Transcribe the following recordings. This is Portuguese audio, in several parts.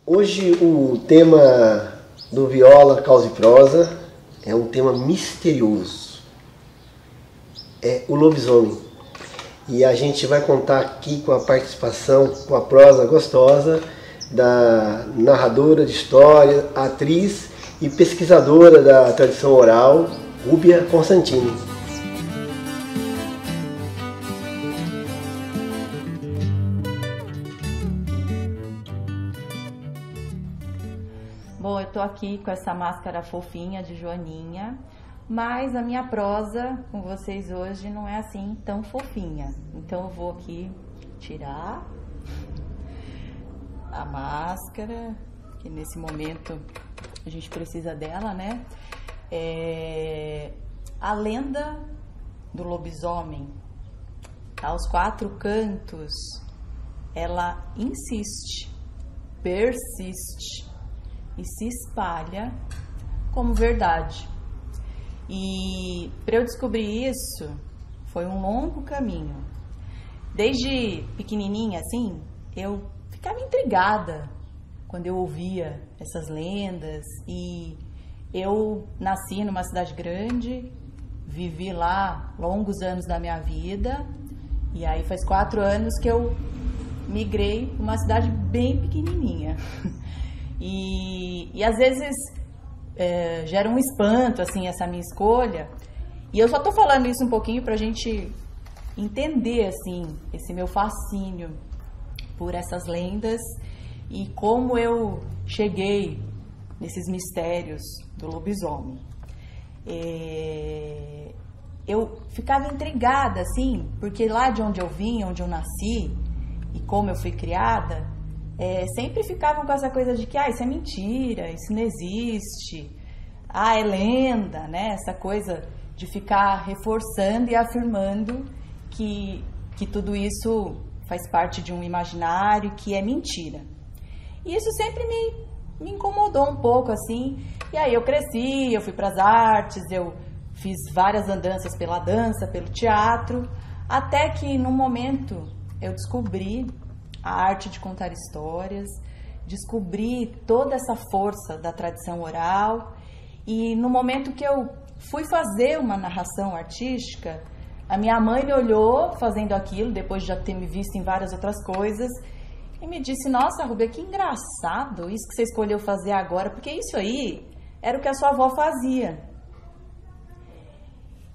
Hoje o tema do Viola, Causa e Prosa é um tema misterioso. É o lobisomem. E a gente vai contar aqui com a participação, com a prosa gostosa da narradora de história, atriz e pesquisadora da tradição oral, Rúbia Constantini. Bom, eu tô aqui com essa máscara fofinha de Joaninha, mas a minha prosa com vocês hoje não é assim tão fofinha. Então eu vou aqui tirar a máscara, que nesse momento a gente precisa dela, né? A lenda do lobisomem, aos quatro cantos, ela insiste, persiste e se espalha como verdade. E para eu descobrir isso, foi um longo caminho. Desde pequenininha, assim, eu ficava intrigada quando eu ouvia essas lendas. E eu nasci numa cidade grande, vivi lá longos anos da minha vida. E aí faz 4 anos que eu migrei para uma cidade bem pequenininha. E às vezes gera um espanto, assim, essa minha escolha. E eu só tô falando isso um pouquinho pra gente entender, assim, esse meu fascínio por essas lendas e como eu cheguei nesses mistérios do lobisomem. Eu ficava intrigada, assim, porque lá de onde eu vim, onde eu nasci e como eu fui criada, sempre ficavam com essa coisa de que isso é mentira, isso não existe, é lenda, né? Essa coisa de ficar reforçando e afirmando que tudo isso faz parte de um imaginário, que é mentira. E isso sempre me incomodou um pouco, assim. E aí eu cresci, eu fui para as artes, eu fiz várias andanças pela dança, pelo teatro, até que num momento eu descobri a arte de contar histórias, descobri toda essa força da tradição oral. E no momento que eu fui fazer uma narração artística, a minha mãe me olhou fazendo aquilo, depois de já ter me visto em várias outras coisas, e me disse: nossa, Rúbia, que engraçado isso que você escolheu fazer agora, porque isso aí era o que a sua avó fazia.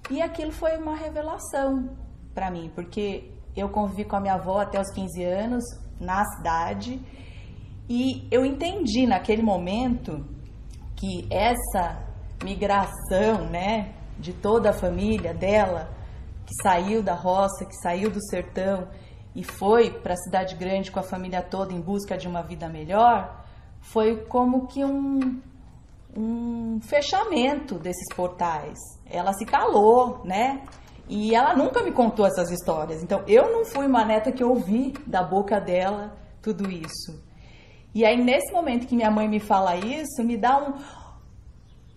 E aquilo foi uma revelação para mim, porque eu convivi com a minha avó até os 15 anos, na cidade, e eu entendi naquele momento que essa migração, né, de toda a família dela, que saiu da roça, que saiu do sertão e foi para a cidade grande com a família toda em busca de uma vida melhor, foi como que um fechamento desses portais. Ela se calou, né? E ela nunca me contou essas histórias. Então, eu não fui uma neta que ouvi da boca dela tudo isso. E aí, nesse momento que minha mãe me fala isso, me dá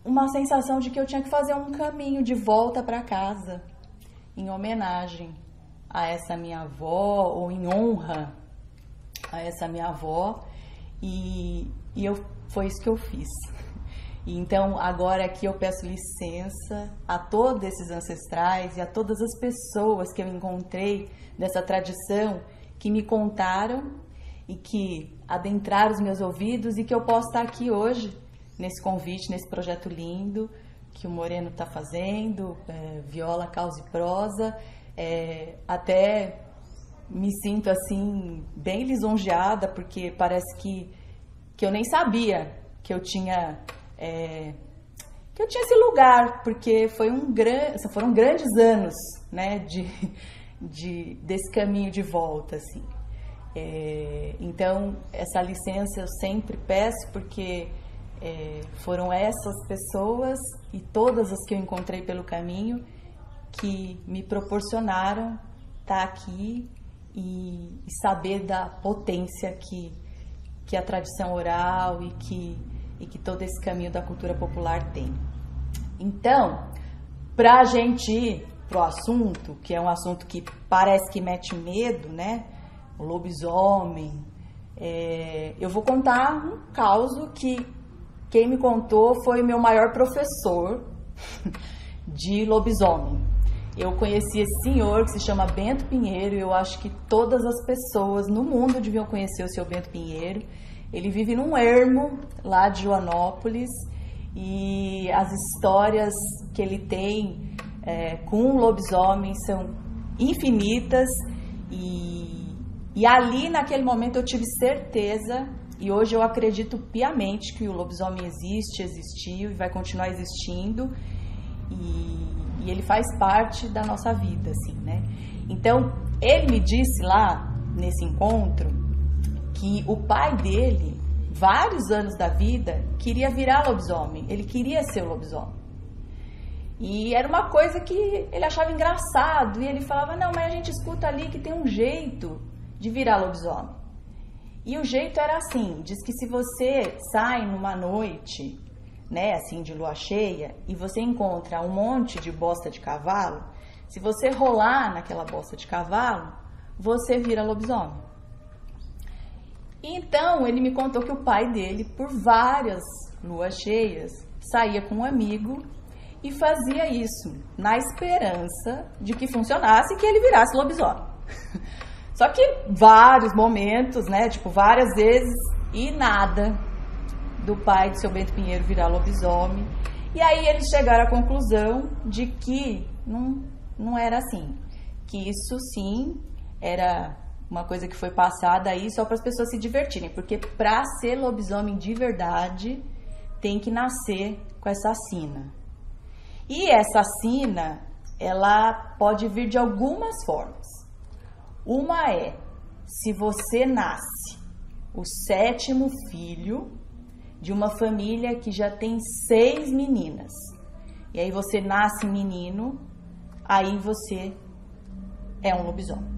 uma sensação de que eu tinha que fazer um caminho de volta para casa, em homenagem a essa minha avó, ou em honra a essa minha avó. E foi isso que eu fiz. E então, agora aqui eu peço licença a todos esses ancestrais e a todas as pessoas que eu encontrei dessa tradição, que me contaram e que adentraram os meus ouvidos, e que eu posso estar aqui hoje, nesse convite, nesse projeto lindo que o Moreno está fazendo, Viola, Causa e Prosa. Até me sinto assim, bem lisonjeada, porque parece que eu nem sabia que eu tinha esse lugar, porque foram grandes anos, né, desse caminho de volta, assim. Então, essa licença eu sempre peço, porque foram essas pessoas e todas as que eu encontrei pelo caminho que me proporcionaram estar aqui e saber da potência que a tradição oral e que todo esse caminho da cultura popular tem. Então, para a gente ir pro assunto, que é um assunto que parece que mete medo, né? O lobisomem, Eu vou contar um caso que quem me contou foi o meu maior professor de lobisomem. Eu conheci esse senhor que se chama Bento Pinheiro, e eu acho que todas as pessoas no mundo deviam conhecer o seu Bento Pinheiro. Ele vive num ermo lá de Joanópolis, e as histórias que ele tem com lobisomem são infinitas, e ali naquele momento eu tive certeza, e hoje eu acredito piamente que o lobisomem existiu e vai continuar existindo, e ele faz parte da nossa vida, assim, né? Então, ele me disse lá, nesse encontro, que o pai dele, vários anos da vida, queria virar lobisomem, ele queria ser lobisomem. E era uma coisa que ele achava engraçado, e ele falava, não, mas a gente escuta ali que tem um jeito de virar lobisomem. E o jeito era assim, diz que se você sai numa noite, né, assim, de lua cheia, e você encontra um monte de bosta de cavalo, se você rolar naquela bosta de cavalo, você vira lobisomem. Então, ele me contou que o pai dele, por várias luas cheias, saía com um amigo e fazia isso, na esperança de que funcionasse e que ele virasse lobisomem. Só que vários momentos, né, tipo, várias vezes, e nada do pai de seu Bento Pinheiro virar lobisomem. E aí eles chegaram à conclusão de que não era assim, que isso sim era uma coisa que foi passada aí só para as pessoas se divertirem, porque para ser lobisomem de verdade tem que nascer com essa sina. E essa sina, ela pode vir de algumas formas. Uma é, se você nasce o 7º filho de uma família que já tem 6 meninas. E aí você nasce menino, aí você é um lobisomem.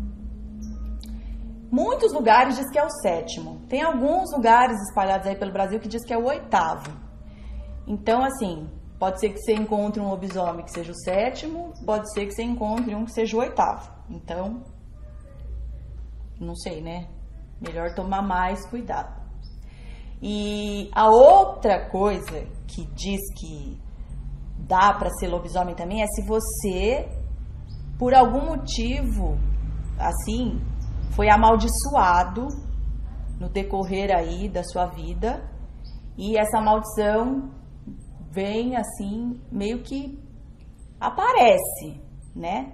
Muitos lugares diz que é o 7º. Tem alguns lugares espalhados aí pelo Brasil que diz que é o 8º. Então, assim, pode ser que você encontre um lobisomem que seja o 7º, pode ser que você encontre um que seja o 8º. Então, não sei, né? Melhor tomar mais cuidado. E a outra coisa que diz que dá para ser lobisomem também é se você, por algum motivo, assim, foi amaldiçoado no decorrer aí da sua vida, e essa maldição vem assim, meio que aparece, né?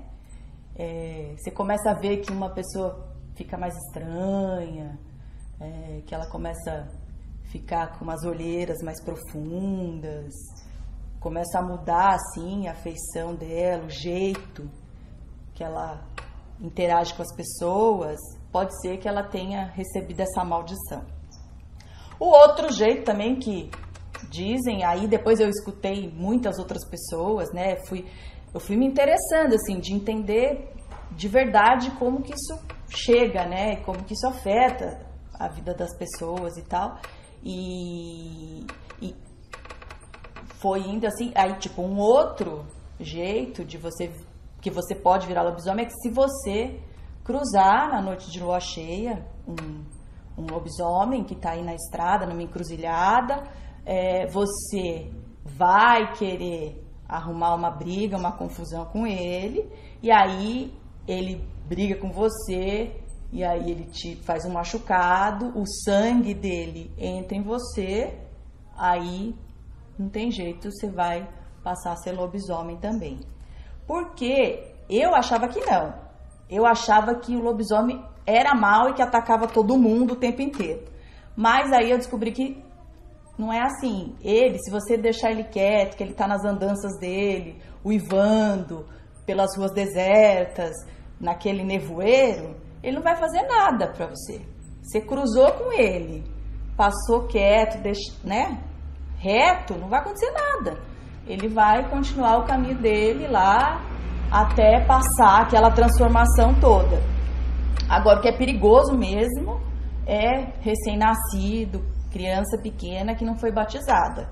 Você começa a ver que uma pessoa fica mais estranha, que ela começa a ficar com umas olheiras mais profundas, começa a mudar assim a feição dela, o jeito que ela interage com as pessoas, pode ser que ela tenha recebido essa maldição. O outro jeito também que dizem, aí depois eu escutei muitas outras pessoas, né, eu fui me interessando, assim, de entender de verdade como que isso chega, né, como que isso afeta a vida das pessoas e tal, e foi indo assim, aí tipo, um outro jeito de você, que você pode virar lobisomem, é que se você cruzar na noite de lua cheia um lobisomem que está aí na estrada, numa encruzilhada, você vai querer arrumar uma briga, uma confusão com ele, e aí ele briga com você, e aí ele te faz um machucado, o sangue dele entra em você, aí não tem jeito, você vai passar a ser lobisomem também. Porque eu achava que não. Eu achava que o lobisomem era mau e que atacava todo mundo o tempo inteiro. Mas aí eu descobri que não é assim. Ele, se você deixar ele quieto, que ele tá nas andanças dele, uivando pelas ruas desertas, naquele nevoeiro, ele não vai fazer nada pra você. Você cruzou com ele, passou quieto, né? Reto, não vai acontecer nada. Ele vai continuar o caminho dele lá até passar aquela transformação toda. Agora, o que é perigoso mesmo é recém-nascido, criança pequena que não foi batizada.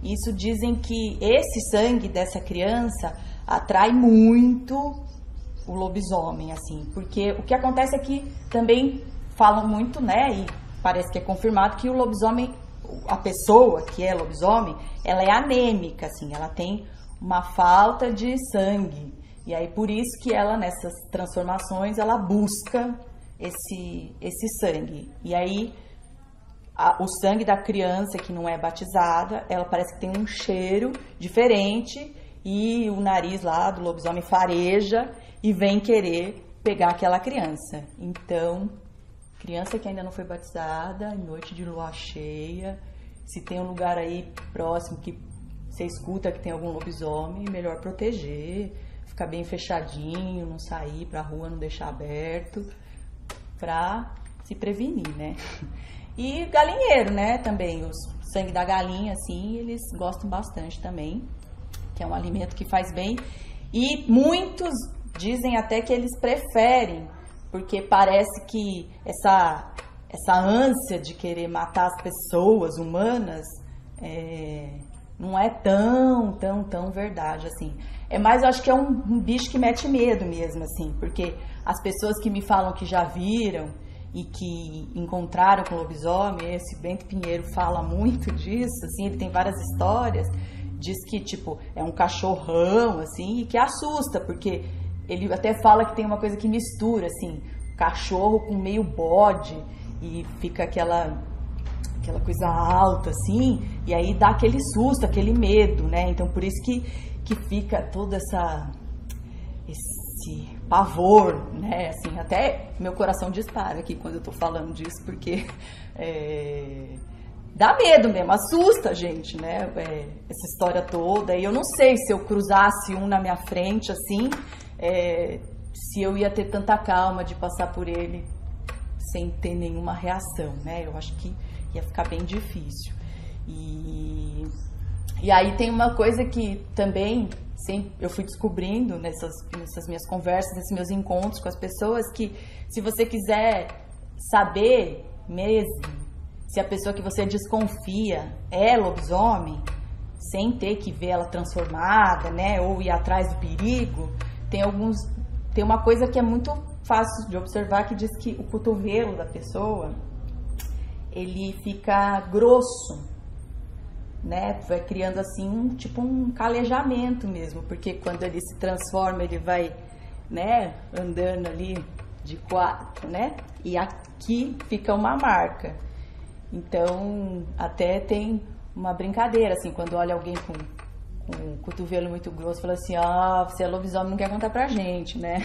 Isso dizem que esse sangue dessa criança atrai muito o lobisomem, assim, porque o que acontece é que também falam muito, né, e parece que é confirmado que o lobisomem, a pessoa que é lobisomem, ela é anêmica, assim, ela tem uma falta de sangue. E aí por isso que ela, nessas transformações, ela busca esse sangue. E aí o sangue da criança que não é batizada, ela parece que tem um cheiro diferente e o nariz lá do lobisomem fareja e vem querer pegar aquela criança. Então, criança que ainda não foi batizada, noite de lua cheia, se tem um lugar aí próximo que você escuta que tem algum lobisomem, melhor proteger, ficar bem fechadinho, não sair pra rua, não deixar aberto, pra se prevenir, né? E galinheiro, né, também, o sangue da galinha, assim, eles gostam bastante também, que é um alimento que faz bem. E muitos dizem até que eles preferem, porque parece que essa ânsia de querer matar as pessoas humanas não é tão verdade, assim. É mais, eu acho que é um bicho que mete medo mesmo, assim, porque as pessoas que me falam que já viram e que encontraram com lobisomem, esse Bento Pinheiro fala muito disso, assim, ele tem várias histórias, diz que, tipo, é um cachorrão, assim, e que assusta, porque ele até fala que tem uma coisa que mistura, assim, cachorro com meio bode, e fica aquela coisa alta, assim, e aí dá aquele susto, aquele medo, né? Então, por isso que fica todo esse pavor, né? Assim, até meu coração dispara aqui quando eu tô falando disso, porque dá medo mesmo, assusta a gente, né? Essa história toda. E eu não sei se eu cruzasse um na minha frente, assim, se eu ia ter tanta calma de passar por ele sem ter nenhuma reação, né? Eu acho que ia ficar bem difícil. E aí tem uma coisa que também eu fui descobrindo nessas minhas conversas, nesses meus encontros com as pessoas, que se você quiser saber mesmo se a pessoa que você desconfia é lobisomem, sem ter que ver ela transformada, né, ou ir atrás do perigo, tem uma coisa que é muito fácil de observar, que diz que o cotovelo da pessoa, ele fica grosso, né? Vai criando assim tipo um calejamento mesmo, porque quando ele se transforma, ele vai, né, andando ali de quatro, né? E aqui fica uma marca. Então, até tem uma brincadeira, assim, quando olha alguém com o cotovelo muito grosso, fala assim, você é lobisomem, não quer contar pra gente, né?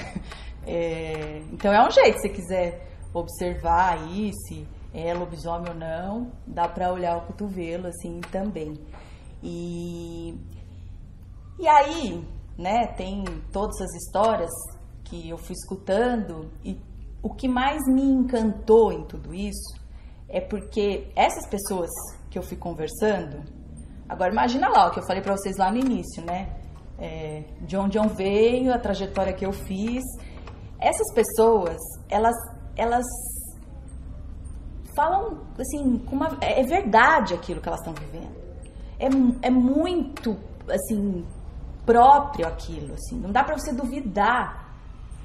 Então é um jeito, se você quiser observar aí, se é lobisomem ou não, dá pra olhar o cotovelo, assim, também. E aí, né, tem todas as histórias que eu fui escutando, e o que mais me encantou em tudo isso é porque essas pessoas que eu fui conversando, agora imagina lá o que eu falei pra vocês lá no início, né, de onde eu venho, a trajetória que eu fiz. Essas pessoas, elas falam, assim, é verdade aquilo que elas estão vivendo. É muito, assim, próprio aquilo, assim, não dá pra você duvidar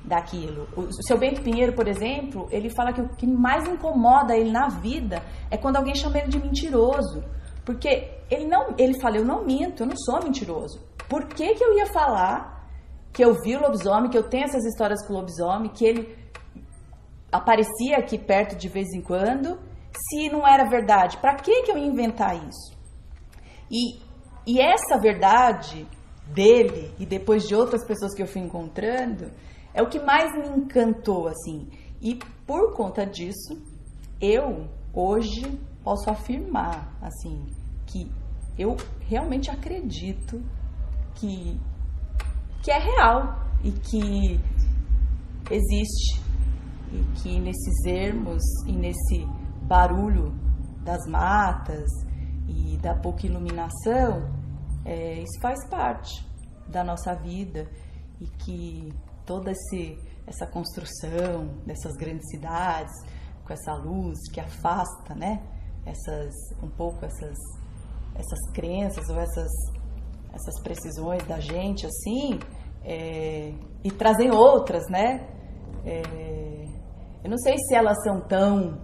daquilo. O seu Bento Pinheiro, por exemplo, ele fala que o que mais incomoda ele na vida é quando alguém chama ele de mentiroso. Porque ele fala, eu não minto, eu não sou mentiroso. Por que eu ia falar que eu vi o lobisomem, que eu tenho essas histórias com o lobisomem, que ele aparecia aqui perto de vez em quando, se não era verdade? Pra que eu ia inventar isso? E essa verdade dele, e depois de outras pessoas que eu fui encontrando, é o que mais me encantou, assim. E por conta disso, eu hoje posso afirmar, assim, que eu realmente acredito que é real e que existe, e que nesses ermos e nesse barulho das matas e da pouca iluminação, isso faz parte da nossa vida, e que toda essa construção dessas grandes cidades com essa luz que afasta, né, essas crenças ou essas precisões da gente, assim, e trazem outras, né? Eu não sei se elas são tão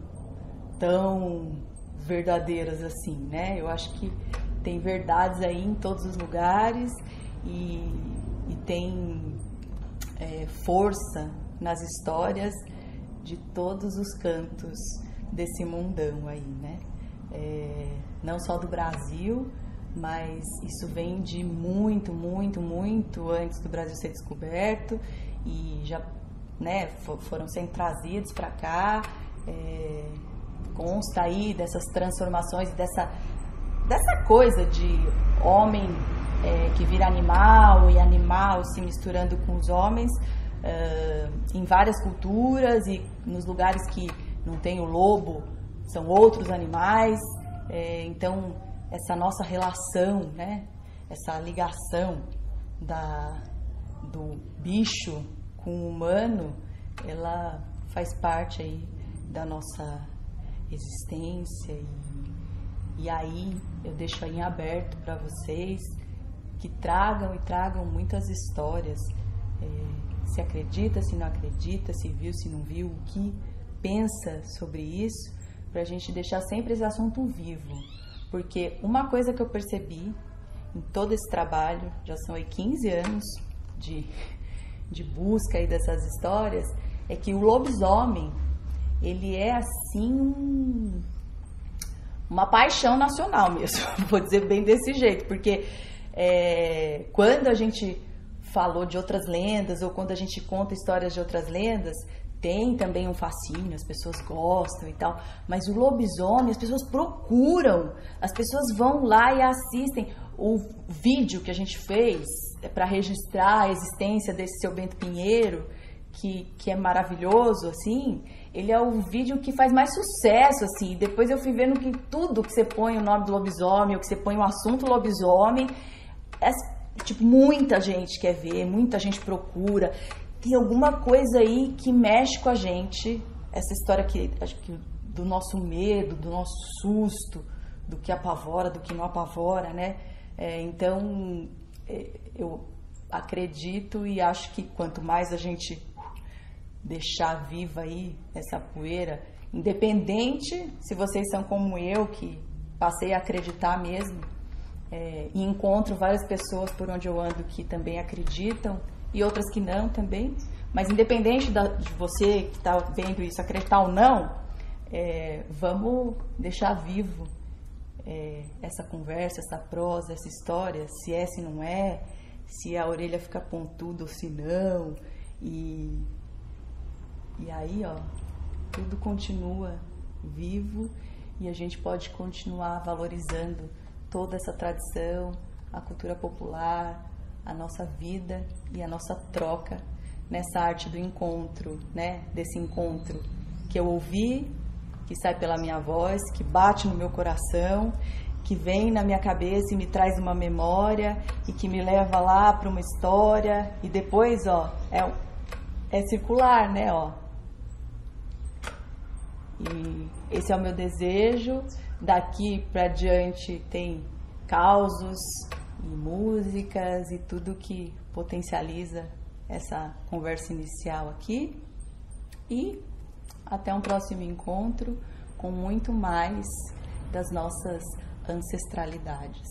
tão verdadeiras assim, né? Eu acho que tem verdades aí em todos os lugares e tem força nas histórias de todos os cantos desse mundão aí, né? Não só do Brasil, mas isso vem de muito, muito, muito antes do Brasil ser descoberto e já, né, foram sendo trazidos para cá. Consta aí dessas transformações, dessa coisa de homem que vira animal e animal se misturando com os homens em várias culturas e nos lugares que não tem o lobo são outros animais. Então essa nossa relação, né, essa ligação do bicho com o humano, ela faz parte aí da nossa existência e aí eu deixo aí em aberto para vocês que tragam muitas histórias, se acredita, se não acredita, se viu, se não viu, o que pensa sobre isso, para a gente deixar sempre esse assunto vivo, porque uma coisa que eu percebi em todo esse trabalho, já são aí 15 anos de busca aí dessas histórias, é que o lobisomem, ele é assim uma paixão nacional mesmo, vou dizer bem desse jeito, porque quando a gente falou de outras lendas ou quando a gente conta histórias de outras lendas, tem também um fascínio, as pessoas gostam e tal, mas o lobisomem, as pessoas procuram, as pessoas vão lá e assistem. O vídeo que a gente fez para registrar a existência desse Seu Bento Pinheiro, que é maravilhoso, assim, ele é o vídeo que faz mais sucesso, assim. Depois eu fui vendo que tudo que você põe o nome do lobisomem, ou que você põe o assunto lobisomem, tipo, muita gente quer ver, muita gente procura. Tem alguma coisa aí que mexe com a gente, essa história que, acho que do nosso medo, do nosso susto, do que apavora, do que não apavora, né? Então, eu acredito e acho que quanto mais a gente deixar viva aí essa poeira, independente se vocês são como eu, que passei a acreditar mesmo, e encontro várias pessoas por onde eu ando que também acreditam e outras que não também, mas independente de você que está vendo isso acreditar ou não, vamos deixar vivo essa conversa, essa prosa, essa história, se é, se não é, se a orelha fica pontuda ou se não, e aí, ó, tudo continua vivo e a gente pode continuar valorizando toda essa tradição, a cultura popular, a nossa vida e a nossa troca nessa arte do encontro, né? Desse encontro que eu ouvi, que sai pela minha voz, que bate no meu coração, que vem na minha cabeça e me traz uma memória e que me leva lá para uma história e depois, ó, é circular, né, ó. E esse é o meu desejo. Daqui para diante tem causos e músicas e tudo que potencializa essa conversa inicial aqui. E até um próximo encontro com muito mais das nossas ancestralidades.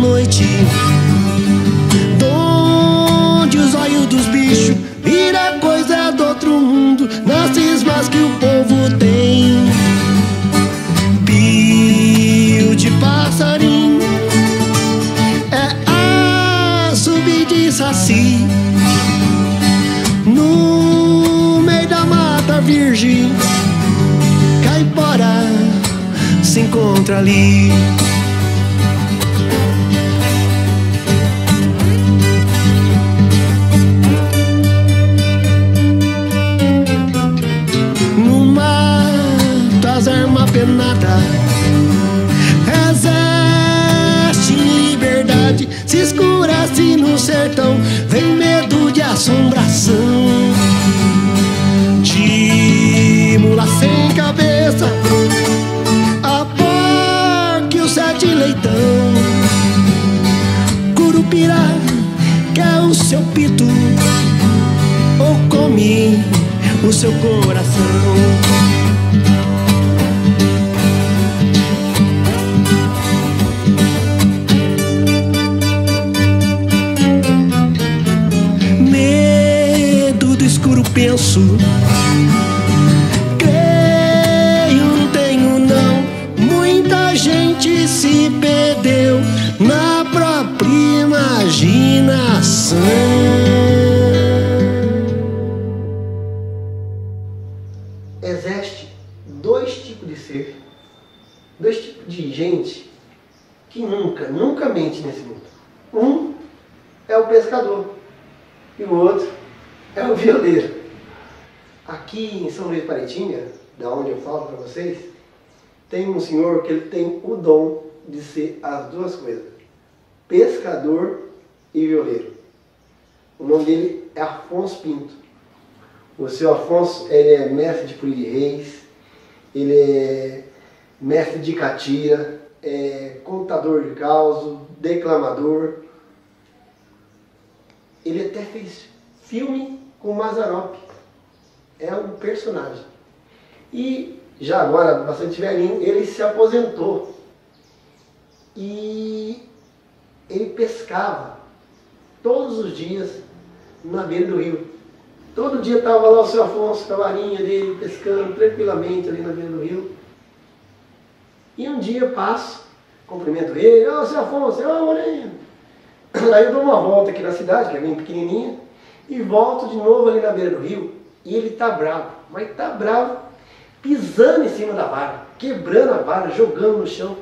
noite, onde os olhos dos bichos vira coisa do outro mundo, nas cismas que o povo tem. Pio de passarinho é assobio de saci, no meio da mata virgem caipora se encontra ali. No mato as armas penadas, exército em liberdade, se escurece no sertão, vem medo de assombração, de mula sem cabeça, a porca e o sete leitão, curupira quer o seu pito ou come o seu coração. Medo do escuro penso, creio não tenho não, muita gente se perdeu na própria imaginação. Existe dois tipos de ser, dois tipos de gente que nunca mente nesse mundo. Um é o pescador e o outro é o violeiro. Aqui em São Luís de Paraitinga, da onde eu falo para vocês, tem um senhor que ele tem o dom de ser as duas coisas, pescador e violeiro. O nome dele é Afonso Pinto. O seu Afonso, ele é mestre de folia de reis, ele é mestre de catira, é contador de causos, declamador. Ele até fez filme com o Mazzaropi, é um personagem. E já agora, bastante velhinho, ele se aposentou e ele pescava todos os dias na beira do rio. Todo dia estava lá o seu Afonso com a varinha dele, pescando tranquilamente ali na beira do rio. E um dia eu passo, cumprimento ele, ô seu Afonso, ô Moreno. Aí eu dou uma volta aqui na cidade, que é bem pequenininha, e volto de novo ali na beira do rio. E ele tá bravo, mas tá bravo, pisando em cima da vara, quebrando a vara, jogando no chão.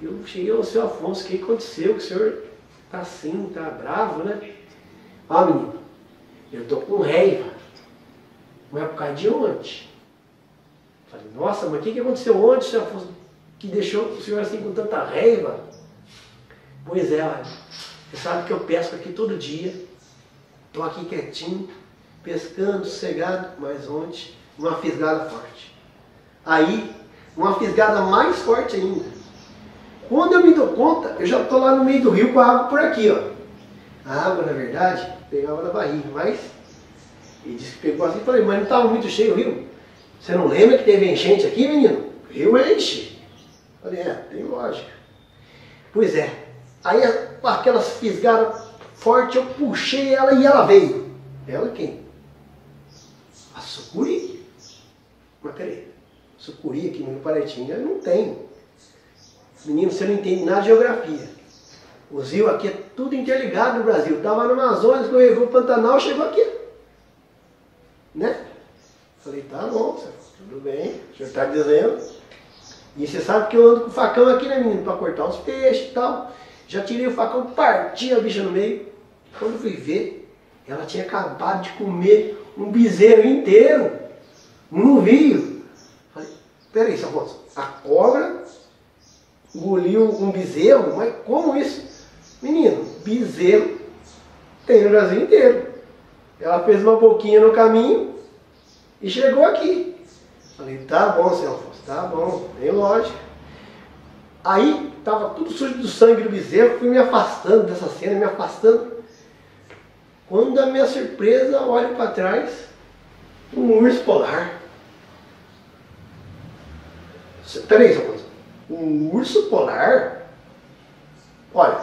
Eu cheguei ao seu Afonso, o que aconteceu? Que o senhor tá assim, tá bravo, né? Ó menino, eu tô com raiva, mas é por causa de ontem. Falei, nossa, mas o que aconteceu ontem, seu Afonso, que deixou o senhor assim com tanta raiva? Pois é, olha, você sabe que eu pesco aqui todo dia, tô aqui quietinho, pescando, sossegado, mas ontem uma fisgada forte. Aí, uma fisgada mais forte ainda. Quando eu me dou conta, eu já estou lá no meio do rio com a água por aqui, ó. A água, na verdade, pegava na barriga, mas ele disse que pegou assim. Falei, mas não estava muito cheio o rio? Você não lembra que teve enchente aqui, menino? O rio enche. Falei, tem lógica. Pois é. Aí aquelas fisgadas fortes, eu puxei ela e ela veio. Ela quem? A sucuri. Mas peraí, sucuri aqui no Rio Paraitinga não tem. Menino, você não entende nada de geografia. Os rios aqui é tudo interligado no Brasil. Estava no Amazonas, escorregou o Pantanal, chegou aqui. Né? Falei, tá bom, senhor, tudo bem, o senhor está dizendo. E você sabe que eu ando com o facão aqui, né, menino, para cortar os peixes e tal. Já tirei o facão, parti a bicha no meio. Quando fui ver, ela tinha acabado de comer um bezerro inteiro num rio. Falei, peraí, seu Afonso, a cobra engoliu um bezerro? Mas como isso? Menino, bezerro tem no Brasil inteiro. Ela fez uma boquinha no caminho e chegou aqui. Falei, tá bom, senhor Afonso, tá bom, tem lógica. Aí, estava tudo sujo do sangue do bezerro, fui me afastando dessa cena, me afastando. Quando a minha surpresa, olho para trás, um urso polar. Peraí, seu Afonso, um urso polar? Olha,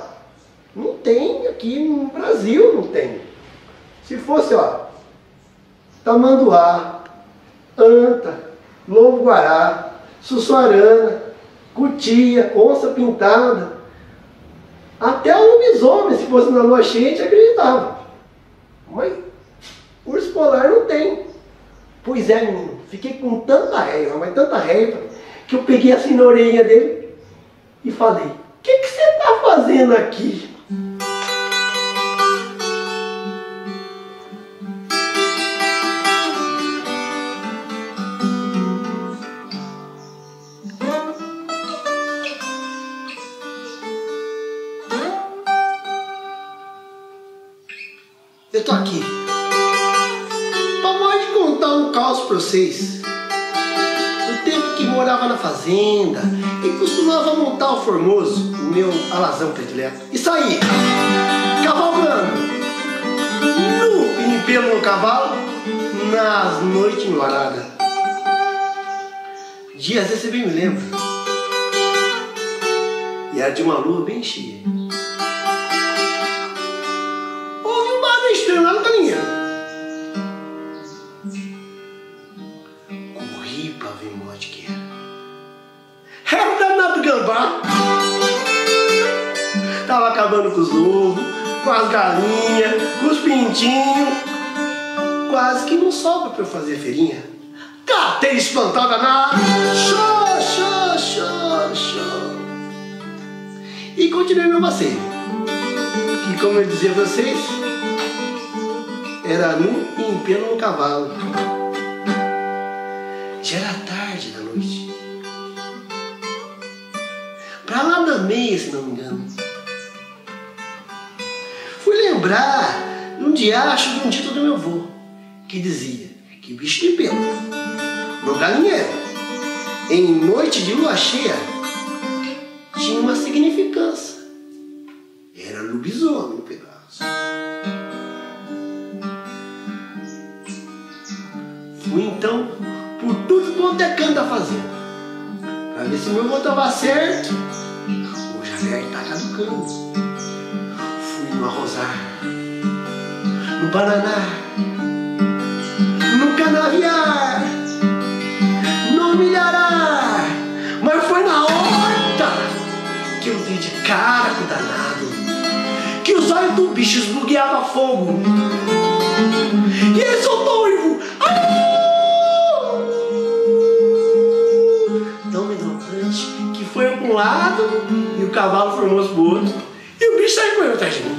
aqui no Brasil não tem. Se fosse, ó, tamanduá, anta, lobo-guará, sussuarana, cutia, onça pintada, até o lobisomem, se fosse na lua cheia, a gente acreditava. Mas urso polar não tem. Pois é, menino, fiquei com tanta raiva, mas tanta raiva, que eu peguei assim na orelha dele e falei: o que você está fazendo aqui? Eu tô aqui para contar um caos para vocês. No tempo que morava na fazenda e costumava montar o Formoso, o meu alazão predileto, e sair cavalgando nu e pelo no cavalo nas noites enluaradas. Dias esse bem me lembro, e era de uma lua bem cheia. Lá no galinheiro. Corri pra ver onde que era. Era o danado gambá. Tava acabando com os ovos, com as galinhas, com os pintinhos. Quase que não sobra pra eu fazer feirinha. Catei espantado danado. Show. E continuei meu passeio. E como eu dizia a vocês, era nu e em pelo no cavalo. Já era tarde da noite. Pra lá da meia, se não me engano. Fui lembrar num diacho de um dito do meu avô, que dizia que bicho de pelo no galinheiro, em noite de lua cheia, tinha uma significância. Era lobisomem no pedaço. Fui então por tudo quanto é canto da fazenda, pra ver se meu avô estava certo ou já velho tá caducando. Fui no arrozar, no bananá, no canaviar, no milharar, mas foi na horta que eu dei de cara com o danado, que os olhos do bicho esbugueavam fogo, e ele soltou o uivo. Que foi para um lado e o cavalo Formoso para o outro, e o bicho saiu correndo atrás de mim.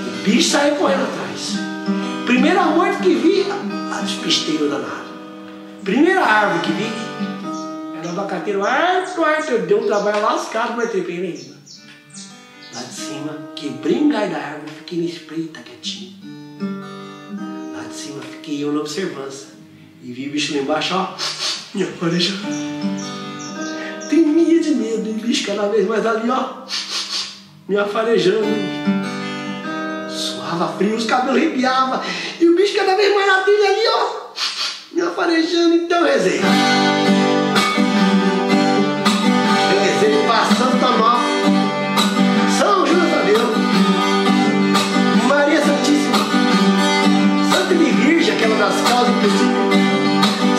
O bicho saiu correndo atrás. Primeira morte que vi, a despisteira danada. Primeira árvore que vi, era um abacateiro harto, deu um trabalho lascado, mas trepei na cima. Lá de cima, quebrei um galho da árvore, fiquei na espreita quietinho. Lá de cima fiquei eu na observância e vi o bicho lá embaixo, ó, minha fareja. Tremia de medo, e o bicho cada vez mais ali, ó, me afarejando. Suava frio, os cabelos arrepiavam, e o bicho cada vez mais na trilha ali, ó, me afarejando. Então eu rezei. Rezei para Santa Nova, São Judas Tadeu, Maria Santíssima, Santa Virgem, aquela das causas do princípio,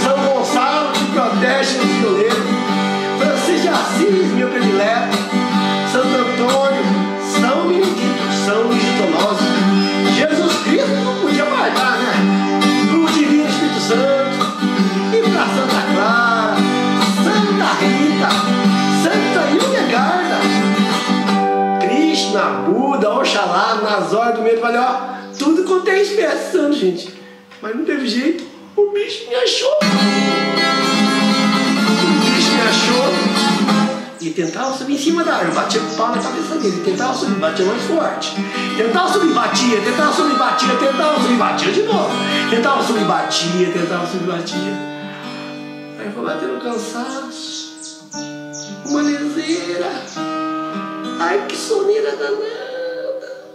São Gonçalo, que protege os violeiros, Francisco de Assis, meu predileto, Santo Antônio, São Benedito, São Luís de Tonosa, Jesus Cristo não podia faltar, né? O Divino Espírito Santo, e pra Santa Clara, Santa Rita, Santa Hildegarda, Krishna, Buda, Oxalá, Nazor do meio do vale, ó, tudo quanto é espécie santo, gente. Mas não teve jeito, o bicho me achou. E tentava subir em cima da árvore, batia o pau na cabeça dele, tentava subir, batia mais forte. Tentava subir, batia, tentava subir, batia, tentava subir, batia de novo. Tentava subir, batia, tentava subir, batia. Aí foi batendo cansaço, uma leseira. Ai, que soneira danada.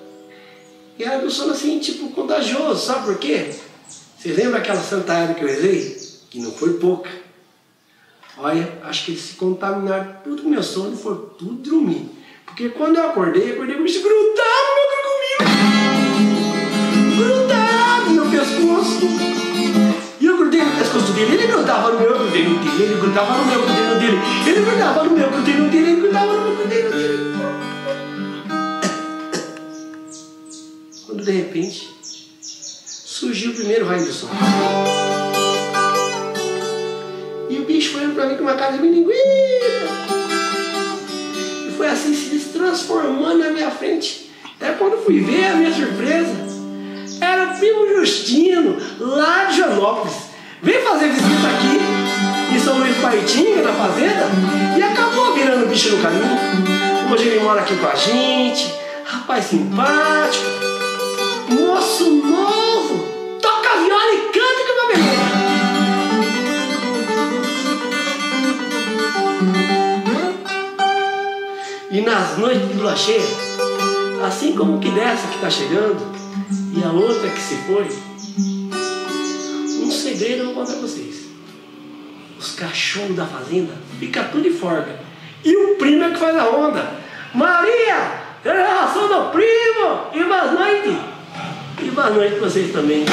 E era do sono assim, tipo, contagioso, sabe por quê? Vocês lembram aquela Santa Ana que eu rezei? Que não foi pouca. Olha, acho que eles se contaminaram tudo com meu sono e foram tudo dormir. Porque quando eu acordei com o bicho grudado no meu carcominho. Grudado no meu pescoço. E eu grudei no pescoço dele, ele grudava no meu, eu grudei no dele, ele grudava no meu, eu grudei no dele, ele grudava no meu, eu grudei no dele, ele grudava no meu, eu grudei no dele. Quando de repente surgiu o primeiro raio do sol. E o bicho foi pra mim com uma cara de bilinguida. E foi assim se transformando na minha frente. Até quando fui ver a minha surpresa, era o primo Justino, lá de Joanópolis. Veio fazer visita aqui em São Luís Paitinga, na fazenda, e acabou virando bicho no caminho. Hoje ele mora aqui com a gente, rapaz simpático, moço novo, toca viola e canta com uma beleza. E nas noites de lua cheia, assim como que dessa que está chegando e a outra que se foi, um segredo eu vou contar pra vocês. Os cachorros da fazenda ficam tudo de forca e o primo é que faz a onda. Maria, eu já sou do primo, e boa noite. E boa noite pra vocês também.